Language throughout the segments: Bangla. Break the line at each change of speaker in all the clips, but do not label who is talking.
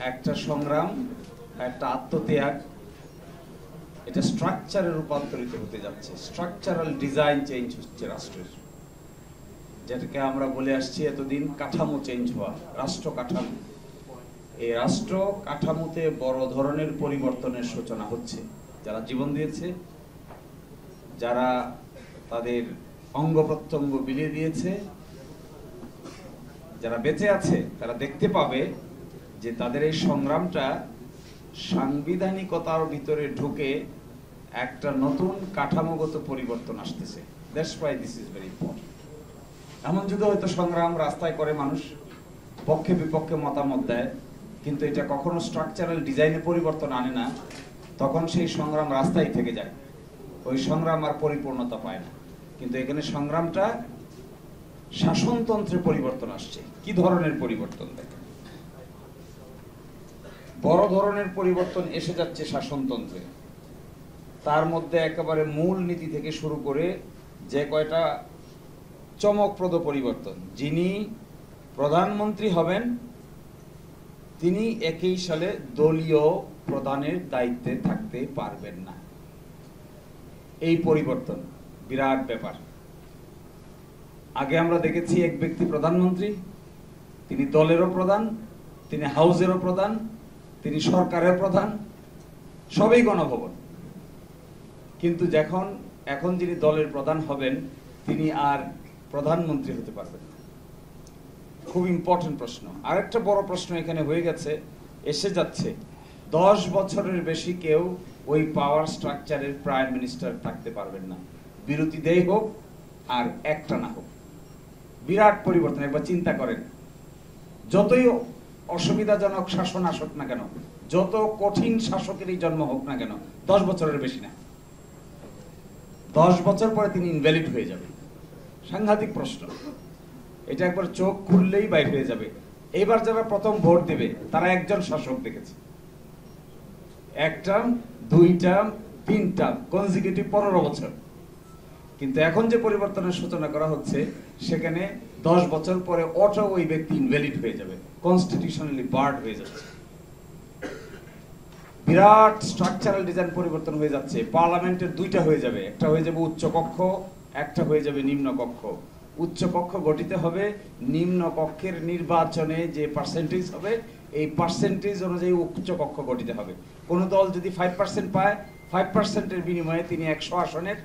একটা সংগ্রাম, একটা আত্মত্যাগ, এটা স্ট্রাকচারে রূপান্তরিত হতে যাচ্ছে। স্ট্রাকচারাল ডিজাইন চেঞ্জ হচ্ছে রাষ্ট্রের, যেটাকে আমরা বলে আসছি এতদিন কাঠামো চেঞ্জ হওয়া, রাষ্ট্র কাঠামো। এই রাষ্ট্র কাঠামোতে বড় ধরনের পরিবর্তনের সূচনা হচ্ছে। যারা জীবন দিয়েছে, যারা তাদের অঙ্গ প্রত্যঙ্গ বিলিয়ে দিয়েছে, যারা বেঁচে আছে, তারা দেখতে পাবে যে তাদের এই সংগ্রামটা সাংবিধানিকতার ভিতরে ঢুকে একটা নতুন কাঠামোগত পরিবর্তন আসতেছে। That's why this is very important. এমন যুদ্ধ হয়তো সংগ্রাম রাস্তায় করে মানুষ, পক্ষে বিপক্ষে মতামত দেয়, কিন্তু এটা কখনো স্ট্রাকচারাল ডিজাইনে পরিবর্তন আনে না। তখন সেই সংগ্রাম রাস্তায় থেকে যায়, ওই সংগ্রাম আর পরিপূর্ণতা পায় না। কিন্তু এখানে সংগ্রামটা শাসনতন্ত্রে পরিবর্তন আসছে। কি ধরনের পরিবর্তন? দেখেন, বড় ধরনের পরিবর্তন এসে যাচ্ছে শাসনতন্ত্রে। তার মধ্যে একেবারে মূল নীতি থেকে শুরু করে যে কয়টা চমকপ্রদ পরিবর্তন। যিনি প্রধানমন্ত্রী হবেন তিনি একই সালে দলীয় প্রধানের দায়িত্বে থাকতে পারবেন না। এই পরিবর্তন বিরাট ব্যাপার। আগে আমরা দেখেছি এক ব্যক্তি প্রধানমন্ত্রী, তিনি দলেরও প্রধান, তিনি হাউসেরও প্রধান, তিনি সরকারের প্রধান, সবই গণভবন। কিন্তু এখন যিনি দলের প্রধান হবেন তিনি আর প্রধানমন্ত্রী হতে পারবেন না। খুব ইম্পর্টেন্ট প্রশ্ন। আরেকটা বড় প্রশ্ন এখানে হয়ে গেছে, এসে যাচ্ছে, 10 বছরের বেশি কেউ ওই পাওয়ার স্ট্রাকচারের প্রাইম মিনিস্টার থাকতে পারবেন না, বিরোধী হোক আর একটা না হোক। বিরাট পরিবর্তন। একবার চিন্তা করেন, যতই অসুবিধাজনক শাসন আসুক না কেন, যত কঠিন শাসকেরই জন্ম হোক না কেন, 10 বছরের বেশি না। 10 বছর পরে তিনি ইনভ্যালিড হয়ে যাবে। সাংঘাতিক প্রশ্ন। এটা একবার চোখ খুললেই বাইর হয়ে যাবে। এবার যারা প্রথম ভোট দেবে তারা একজন শাসক দেখেছে, 1 টার্ম, 2 টার্ম, 3 টার্ম, কনজিকিউটিভ 15 বছর। কিন্তু এখন যে পরিবর্তনের সূচনা করা হচ্ছে, সেখানে 10 বছর পরে অটো ওই ব্যক্তি ইনভ্যালিড হয়ে যাবে, কনস্টিটিউশনালি বার্ড হয়ে যাচ্ছে। বিরাট স্ট্রাকচারাল ডিজাইন পরিবর্তন হয়ে যাচ্ছে। পার্লামেন্টের 2টা হয়ে যাবে, একটা হয়ে যাবে উচ্চ কক্ষ, একটা হয়ে যাবে নিম্ন কক্ষ। উচ্চ কক্ষ গঠিত হবে, নিম্ন কক্ষের নির্বাচনে যে পার্সেন্টেজ হবে এই পার্সেন্টেজ অনুযায়ী উচ্চ কক্ষ গঠিত হবে। কোন দল যদি 5% পায়, 5%-এর বিনিময়ে তিনি 100 আসনের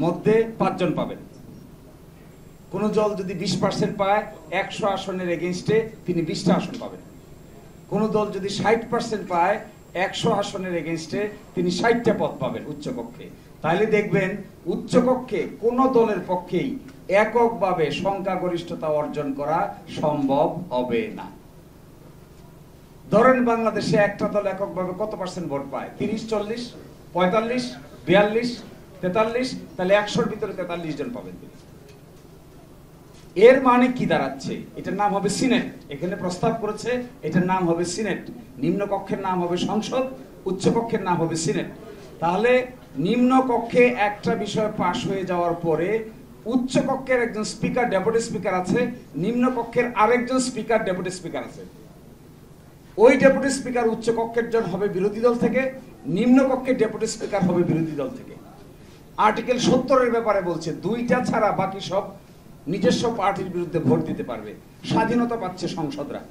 মধ্যে 5 জন পাবেন। কোন দল যদি 20% পায়, 100 আসনের এগেইনস্টে তিনি 20টা আসন পাবেন। কোন দল যদি 60% পায়, 100 আসনের এগেইনস্টে তিনি 60টা পদ পাবেন উচ্চকক্ষে। তাহলে দেখবেন উচ্চকক্ষে কোন দলের পক্ষেই এককভাবে সংখ্যাগরিষ্ঠতা অর্জন করা সম্ভব হবে না। ধরেন বাংলাদেশে একটা দল এককভাবে কত পার্সেন্ট ভোট পায়? 30, 40, 45, 42, 43, তাহলে 100-র ভিতরে 43 জন পাবেন তিনি। এর মানে কি দাঁড়াচ্ছে? এটার নাম হবে সিনেট। এখানে প্রস্তাব করেছে এটার নাম হবে সিনেট। নিম্ন কক্ষের নাম হবে সংসদ, উচ্চ কক্ষের নাম হবে সিনেট। তাহলে নিম্ন কক্ষে একটা বিষয় পাশ হয়ে যাওয়ার পরে উচ্চ কক্ষের একজন স্পিকার, ডেপুটি স্পিকার আছে, নিম্ন কক্ষের আরেকজন স্পিকার, ডেপুটি স্পিকার আছে। ওই ডেপুটি স্পিকার উচ্চ কক্ষের জন হবে বিরোধী দল থেকে, নিম্ন কক্ষের ডেপুটি স্পিকার হবে বিরোধী দল থেকে। আর্টিকেল 70-এর ব্যাপারে বলছে 2টা ছাড়া বাকি সব নিজস্ব পার্টির বিরুদ্ধে ভোট দিতে পারবে। স্বাধীনতা পাচ্ছে সংসদরা,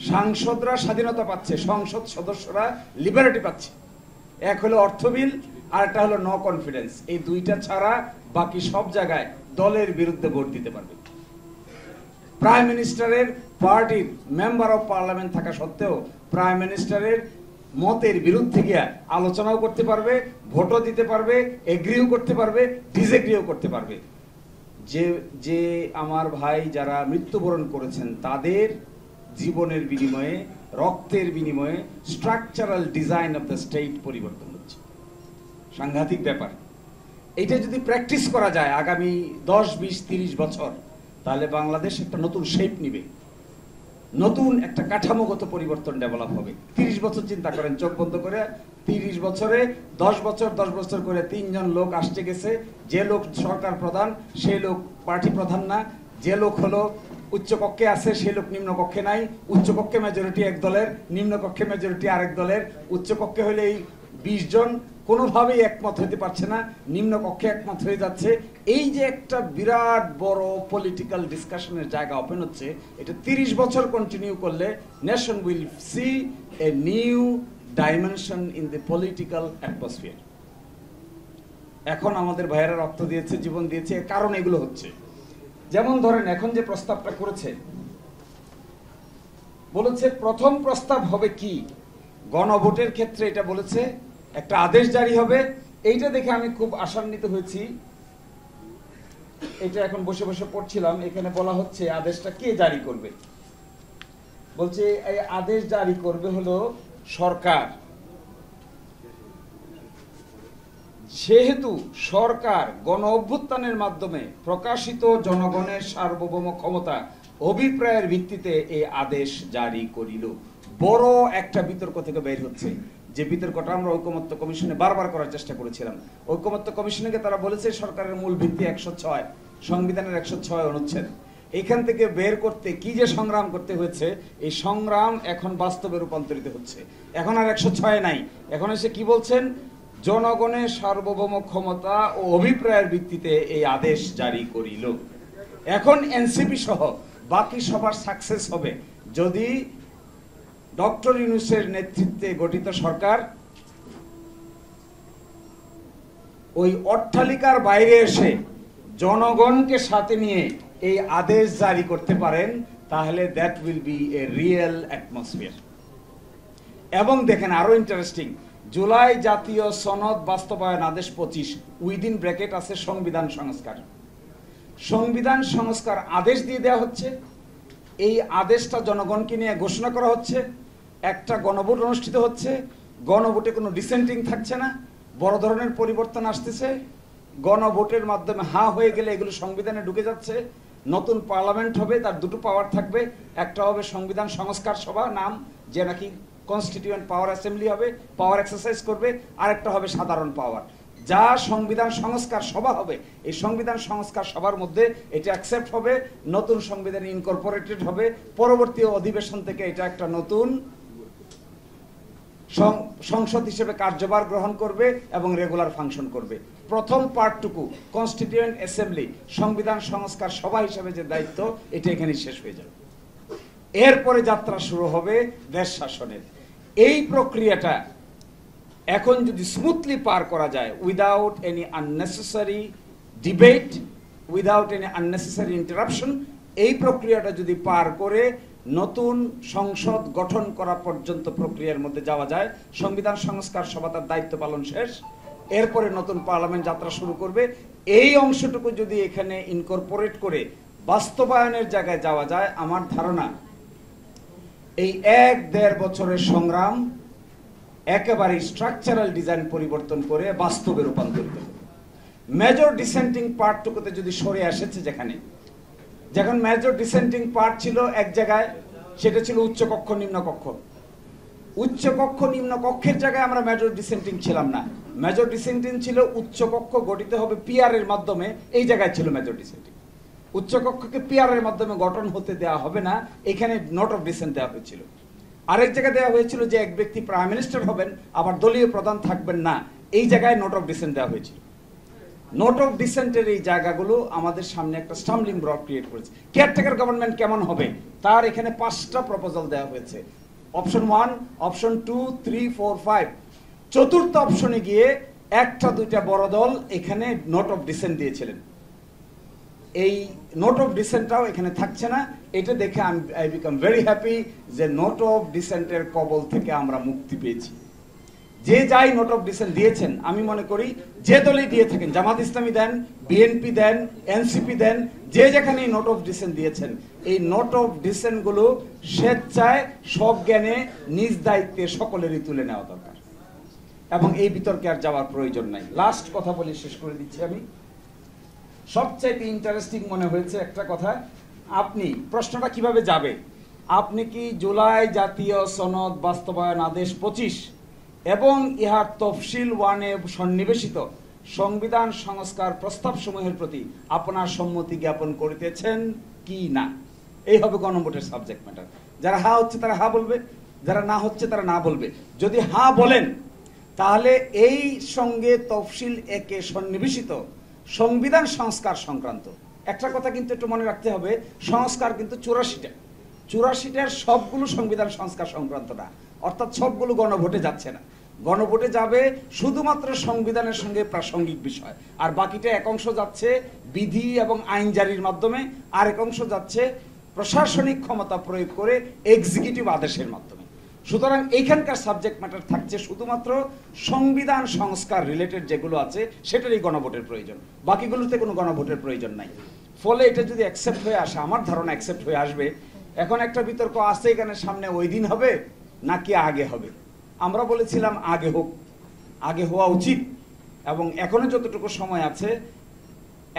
সাংসদরা স্বাধীনতা পাচ্ছে, সংসদ সদস্যরা লিবার্টি পাচ্ছে। এক হলো অর্থ বিল, আর একটা হলো নো কনফিডেন্স। এই 2টা ছাড়া বাকি সব জায়গায় দলের বিরুদ্ধে ভোট দিতে পারবে। প্রাইম মিনিস্টারের পার্টির মেম্বার অফ পার্লামেন্ট থাকা সত্ত্বেও প্রাইম মিনিস্টারের মতের বিরুদ্ধে গিয়ে আলোচনাও করতে পারবে, ভোটও দিতে পারবে, এগ্রিও করতে পারবে, ডিসএগ্রিও করতে পারবে। যে আমার ভাই যারা মৃত্যুবরণ করেছেন তাদের জীবনের বিনিময়ে, রক্তের বিনিময়ে structural design of the state পরিবর্তন হচ্ছে। সাংঘাতিক ব্যাপার। এটা যদি প্র্যাকটিস করা যায় আগামী 10, 20, 30 বছর, তাহলে বাংলাদেশ একটা নতুন শেপ নিবে, নতুন একটা কাঠামোগত পরিবর্তন ডেভেলপ হবে। 30 বছর চিন্তা করেন, চোখ বন্ধ করে 30 বছরে 10 বছর করে 3 জন লোক আসতে গেছে। যে লোক সরকার প্রধান সেই লোক পার্টি প্রধান না, যে লোক হলো উচ্চকক্ষে আছে সেই লোক নিম্নকক্ষে নাই, উচ্চকক্ষে মেজরিটি এক দলের, নিম্নকক্ষে মেজরিটি আরেক দলের, উচ্চকক্ষে হলে এই 20 জন কোনোভাবেই একমত হতে পারছে না, নিম্নকক্ষে একমত হয়ে যাচ্ছে। এই যে একটা বিরাট বড় পলিটিক্যাল ডিসকাশনের জায়গা ওপেন হচ্ছে, এটা 30 বছর কন্টিনিউ করলে nation will see a new dimension in the political atmosphere. এখন আমাদের ভাইয়েরা রক্ত দিয়েছে, জীবন দিয়েছে, এর কারণ এগুলো হচ্ছে। যেমন ধরেন এখন যে প্রস্তাবটা করেছে, বলেছে প্রথম প্রস্তাব হবে কি, গণভোটের ক্ষেত্রে এটা বলেছে একটা আদেশ জারি হবে। এইটা দেখে আমি খুব আশান্বিত হয়েছি। এটা এখন বসে বসে পড়ছিলাম, এখানে বলা হচ্ছে আদেশটা কে জারি করবে। বলছে এই আদেশ জারি করবে হলো সরকার। যেহেতু সরকার গণ অভ্যুত্থানের মাধ্যমে প্রকাশিত জনগণের সার্বভৌম ক্ষমতা অভিপ্রায়ের ভিত্তিতে এই আদেশ জারি করিল। বড় একটা বিতর্ক থেকে বের হচ্ছে, যে বিতর্কটা আমরা ঐকমত্য কমিশনে বারবার করার চেষ্টা করেছিলাম। ঐকমত্য কমিশনকে তারা বলেছে সরকারের মূল ভিত্তি 106, সংবিধানের 106 অনুচ্ছেদ। এখান থেকে বের করতে কি যে সংগ্রাম করতে হয়েছে, এই সংগ্রাম এখন বাস্তবে রূপান্তরিত হচ্ছে। এখন আর 106 নাই, এখন এসে কি বলছেন, জনগণের সার্বভৌম ক্ষমতা ও অভিপ্রায়ের ভিত্তিতে এই আদেশ জারি করিল। এখন এনসিপি সহ বাকি সবার সাকসেস হবে যদি ডক্টর ইউনূসের নেতৃত্বে গঠিত সরকার ওই অট্টালিকার বাইরে এসে জনগণকে সাথে নিয়ে এই আদেশ জারি করতে পারেন, তাহলে that will B A real atmosphere. এবং দেখেন আরো ইন্টারেস্টিং, জুলাই জাতীয় সনদ বাস্তবায়ন আদেশ 25, উইদিন ব্র্যাকেট আছে সংবিধান সংস্কার। সংবিধান সংস্কার আদেশ দিয়ে দেওয়া হচ্ছে, এই আদেশটা জনগণকে নিয়ে ঘোষণা করা হচ্ছে, একটা গণভোট অনুষ্ঠিত হচ্ছে, গণভোটে কোনো ডিসেন্টিং থাকছে না, বড় ধরনের পরিবর্তন আসতেছে, গণভোটের মাধ্যমে হয়ে গেলে এগুলো সংবিধানে ঢুকে যাচ্ছে। নতুন পার্লামেন্ট হবে, তার দুটো পাওয়ার থাকবে, একটা হবে সংবিধান সংস্কার সভা নাম, যে নাকি কনস্টিটিউয়েন্ট পাওয়ার অ্যাসেম্বলি হবে, পাওয়ার এক্সারসাইজ করবে, আর একটা হবে সাধারণ পাওয়ার। যা সংবিধান সংস্কার সভা হবে, এই সংবিধান সংস্কার সভার মধ্যে এটা অ্যাকসেপ্ট হবে, নতুন সংবিধানে ইনকর্পোরেটেড হবে, পরবর্তী অধিবেশন থেকে এটা একটা নতুন সংসদ হিসেবে কার্যভার গ্রহণ করবে এবং রেগুলার ফাংশন করবে। প্রথম পার্টটুকু কনস্টিটিউয়েন্ট অ্যাসেম্বলি সংবিধান সংস্কার সভা হিসেবে যে দায়িত্ব, এটা এখানে শেষ হয়ে যাবে। এরপরে যাত্রা শুরু হবে দেশ শাসনের। এই প্রক্রিয়াটা এখন যদি স্মুথলি পার করা যায়, without any unnecessary debate, without any unnecessary interruption, এই প্রক্রিয়াটা যদি পার করে নতুন সংসদ গঠন করা পর্যন্ত প্রক্রিয়ার মধ্যে যাওয়া যায়, সংবিধান সংস্কার সভা তার দায়িত্ব পালন শেষ, এরপরে নতুন পার্লামেন্ট যাত্রা শুরু করবে। এই অংশটুকু যদি এখানে ইনকর্পোরেট করে বাস্তবায়নের জায়গায় যাওয়া যায়, আমার ধারণা এই 1-1.5 বছরের সংগ্রাম একেবারে স্ট্রাকচারাল ডিজাইন পরিবর্তন করে বাস্তবে রূপান্তরিত হবে। মেজর ডিসেন্টিং পার্টটুকুতে যদি সরে এসেছে, যখন মেজর ডিসেন্টিং পার্ট ছিল এক জায়গায়, সেটা ছিল উচ্চকক্ষ নিম্নকক্ষ। উচ্চকক্ষ নিম্নকক্ষের জায়গায় আমরা মেজর ডিসেন্টিং ছিলাম না, মেজর ডিসেন্টিং ছিল উচ্চকক্ষ গঠিত হবে পিআর এর মাধ্যমে, এই জায়গায় ছিল মেজর ডিসেন্টিং। উচ্চকক্ষকে পিআর এর মাধ্যমে গঠন হতে দেওয়া হবে না, এখানে নোট অফ ডিসেন্ট দেওয়া হয়েছিল। আরেক জায়গায় দেওয়া হয়েছিল যে এক ব্যক্তি প্রাইম মিনিস্টার হবেন, আবার দলীয় প্রধান থাকবেন না, এই জায়গায় নোট অফ ডিসেন্ট দেওয়া হয়েছিল। নোট অফ ডিসেন্টের এই জায়গাগুলো আমাদের সামনে একটা স্টাম্বলিং ব্লক ক্রিয়েট করেছে। কেয়ারটেকার গভর্নমেন্ট কেমন হবে তার এখানে 5টা প্রপোজাল দেওয়া হয়েছে, অপশন 1, অপশন 2, 3, 4, 5। চতুর্থ অপশনে গিয়ে 1-2টা বড় দল এখানে নোট অফ ডিসেন্ট দিয়েছিলেন। এই নোট অফ ডিসেন্টটাও এখানে থাকছে না। এটা দেখে আই বিকাম ভেরি হ্যাপি যে নোট অফ ডিসেন্টের কবল থেকে আমরা মুক্তি পেয়েছি। যে যাই নোট অফ ডিসেন্ট দিয়েছেন, আমি মনে করি যে দলই দিয়ে থাকেন, জামাত ইসলামী দেন, বিএনপি দেন, এনসিপি দেন, যে যেখানে নোট অফ ডিসেন্ট দিয়েছেন, এই নোট অফ ডিসেন্ট গুলো স্বেচ্ছায় সজ্ঞানে নিজ দায়িত্বে সকলেরই তুলে নেওয়া দরকার এবং এই বিতর্কে আর যাওয়ার প্রয়োজন নাই। লাস্ট কথা বলে শেষ করে দিচ্ছি আমি। সবচাইতে ইন্টারেস্টিং মনে হয়েছে একটা কথা, আপনি প্রশ্নটা কিভাবে যাবে, আপনি কি জুলাই জাতীয় সনদ বাস্তবায়ন আদেশ 25 এবং ইহার তফসিল 1-এ সন্নিবেশিত সংবিধান সংস্কার প্রস্তাব সমূহের প্রতি আপনার সম্মতি জ্ঞাপন করিতেছেন কি না, এই হবে গণভোটের সাবজেক্ট ম্যাটার। যারা হা হচ্ছে তারা হা বলবে, যারা না হচ্ছে তারা না বলবে। যদি হা বলেন তাহলে এই সঙ্গে তফসিল একে সন্নিবেশিত সংবিধান সংস্কার সংক্রান্ত একটা কথা কিন্তু একটু মনে রাখতে হবে, সংস্কার কিন্তু 84টার সবগুলো সংবিধান সংস্কার সংক্রান্ত না, অর্থাৎ সবগুলো গণভোটে যাচ্ছে না। গণভোটে যাবে শুধুমাত্র সংবিধানের সঙ্গে প্রাসঙ্গিক বিষয়, আর বাকিটা এক অংশ যাচ্ছে বিধি এবং আইন জারির মাধ্যমে, আর এক অংশ যাচ্ছে প্রশাসনিক ক্ষমতা প্রয়োগ করে এক্সিকিউটিভ আদেশের মাধ্যমে। সুতরাং এইখানকার সাবজেক্ট ম্যাটার থাকছে শুধুমাত্র সংবিধান সংস্কার রিলেটেড যেগুলো আছে সেটারই গণভোটের প্রয়োজন, বাকিগুলোতে কোনো গণভোটের প্রয়োজন নাই। ফলে এটা যদি অ্যাকসেপ্ট হয়ে আসে, আমার ধারণা অ্যাকসেপ্ট হয়ে আসবে। এখন একটা বিতর্ক আছে এখানে, সামনে ওই দিন হবে নাকি আগে হবে। আমরা বলেছিলাম আগে হোক, আগে হওয়া উচিত, এবং এখনো যতটুকু সময় আছে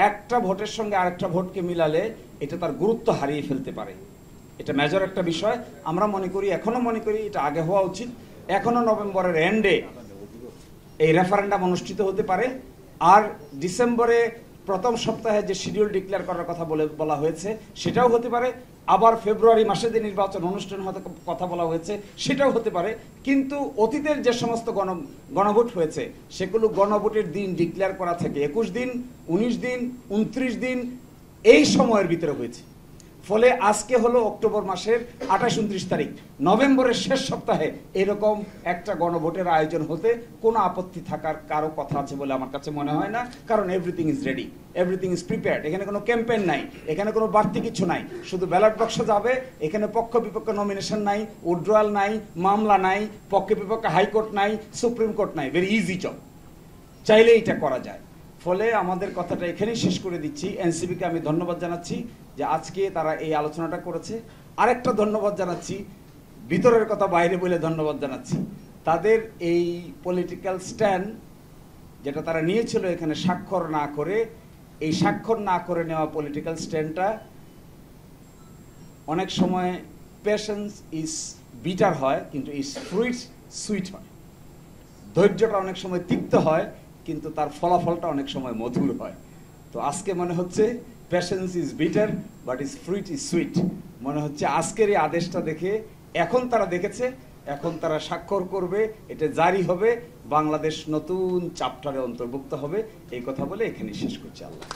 একটা ভোটের সঙ্গে আরেকটা ভোটকে মিলালে এটা তার গুরুত্ব হারিয়ে ফেলতে পারে। এটা মেজর একটা বিষয়। আমরা মনে করি, এখনো মনে করি এটা আগে হওয়া উচিত। এখনো নভেম্বরের এন্ডে এই রেফারেন্ডাম অনুষ্ঠিত হতে পারে, আর ডিসেম্বরে প্রথম সপ্তাহে যে শিডিউল ডিক্লেয়ার করার কথা বলা হয়েছে সেটাও হতে পারে, আবার ফেব্রুয়ারি মাসে যে নির্বাচন অনুষ্ঠান হতে কথা বলা হয়েছে সেটাও হতে পারে। কিন্তু অতীতের যে সমস্ত গণভোট হয়েছে সেগুলো গণভোটের দিন ডিক্লেয়ার করা থেকে 21 দিন, 19 দিন, 29 দিন এই সময়ের ভিতরে হয়েছে। ফলে আজকে হলো অক্টোবর মাসের 28-29 তারিখ, নভেম্বরের শেষ সপ্তাহে এরকম একটা গণভোটের আয়োজন হতে কোনো আপত্তি থাকার কারো কথা আছে বলে আমার কাছে মনে হয় না। কারণ everything is ready, everything is prepared. এখানে কোনো ক্যাম্পেইন নাই, এখানে কোনো বাড়তি কিছু নাই, শুধু ব্যালট বক্স যাবে। এখানে পক্ষ বিপক্ষ নমিনেশন নাই, উইথড্রয়াল নাই, মামলা নাই, পক্ষে বিপক্ষে হাইকোর্ট নাই, সুপ্রিম কোর্ট নাই। ভেরি ইজি জব, চাইলে এটা করা যায়। ফলে আমাদের কথাটা এখানেই শেষ করে দিচ্ছি। এনসিপিকে আমি ধন্যবাদ জানাচ্ছি যে আজকে তারা এই আলোচনাটা করেছে। আরেকটা ধন্যবাদ জানাচ্ছি, ভিতরের কথা বাইরে বলে ধন্যবাদ জানাচ্ছি, তাদের এই পলিটিক্যাল স্ট্যান্ড যেটা তারা নিয়েছিল এখানে স্বাক্ষর না করে, এই স্বাক্ষর না করে নেওয়া পলিটিক্যাল স্ট্যান্ডটা অনেক সময় পেশেন্স ইজ বিটার হয়, কিন্তু ইজ ফ্রুইটস সুইট হয়। ধৈর্যটা অনেক সময় তিক্ত হয়, কিন্তু তার ফলাফলটা অনেক সময় মধুর হয়। তো আজকে মনে হচ্ছে patience is bitter but is fruit is sweet. মনে হচ্ছে আজকের এই আদেশটা দেখে এখন তারা দেখেছে, এখন তারা স্বাক্ষর করবে, এটা জারি হবে, বাংলাদেশ নতুন চ্যাপ্টারে অন্তর্ভুক্ত হবে। এই কথা বলে এখানেই শেষ করছি। আল্লাহ।